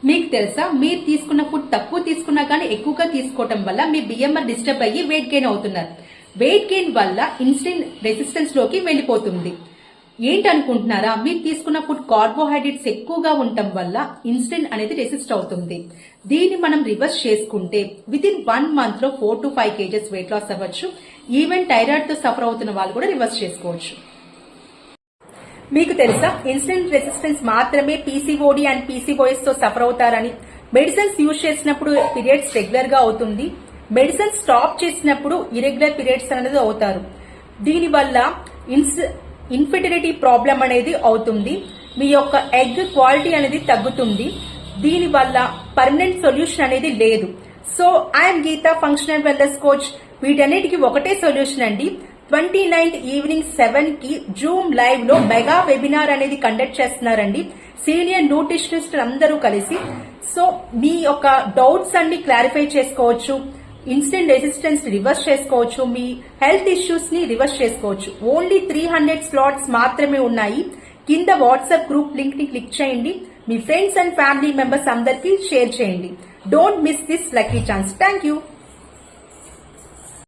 మీకు తెలుసా, మీరు తీసుకున్న ఫుడ్ తక్కువ తీసుకున్నా కానీ ఎక్కువగా తీసుకోవటం వల్ల మీ బిఎంఆర్ డిస్టర్బ్ అయ్యి వెయిట్ గెయిన్ అవుతున్నారు. వెయిట్ గెయిన్ వల్ల ఇన్సులిన్ రెసిస్టెన్స్ లోకి వెళ్ళిపోతుంది. ఏంటనుకుంటున్నారా? మీరు తీసుకున్న ఫుడ్ కార్బోహైడ్రేట్స్ ఎక్కువగా ఉండటం వల్ల ఇన్సులిన్ అనేది రెసిస్ట్ అవుతుంది. దీన్ని మనం రివర్స్ చేసుకుంటే విత్ ఇన్ 1 month లో 4 to 5 kgs వెయిట్ లాస్ అవ్వచ్చు. ఈవెన్ థైరాయిడ్ తో సఫర్ అవుతున్న వాళ్ళు కూడా రివర్స్ చేసుకోవచ్చు. మీకు తెలుసా, ఇన్సులిన్ రెసిస్టెన్స్ మాత్రమే పీసీఓడి అండ్ పీసీఓఎస్ తో సఫర్ అవుతారని. మెడిసిన్స్ యూజ్ చేసినప్పుడు పీరియడ్స్ రెగ్యులర్ గా అవుతుంది. మెడిసిన్స్ స్టాప్ చేసినప్పుడు ఇరెగ్యులర్ పీరియడ్స్ అనేది అవుతారు. దీనివల్ల ఇన్ఫెర్టిలిటీ ప్రాబ్లం అనేది అవుతుంది. మీ యొక్క ఎగ్ క్వాలిటీ అనేది తగ్గుతుంది. దీనివల్ల పర్మనెంట్ సొల్యూషన్ అనేది లేదు. So I'm Geeta, functional wellness coach. వీటన్నిటికీ ఒకటే సొల్యూషన్ అండి. 29th ఈవినింగ్ 7 కి జూమ్ లైవ్ లో మెగా వెబినార్ అనేది కండక్ట్ చేస్తున్నారండి. సీనియర్ న్యూట్రిషనిస్ట్ అందరూ కలిసి. సో మీ యొక్క డౌట్స్ అన్ని క్లారిఫై చేసుకోవచ్చు, ఇన్సులిన్ రెసిస్టెన్స్ రివర్స్ చేసుకోవచ్చు, మీ హెల్త్ ఇష్యూస్ ని రివర్స్ చేసుకోవచ్చు. ఓన్లీ 300 స్లాట్స్ మాత్రమే ఉన్నాయి. కింద వాట్సాప్ గ్రూప్ లింక్ ని క్లిక్ చేయండి. మీ ఫ్రెండ్స్ అండ్ ఫ్యామిలీ మెంబర్స్ అందరికీ షేర్ చేయండి. Don't miss this lucky chance. Thank you.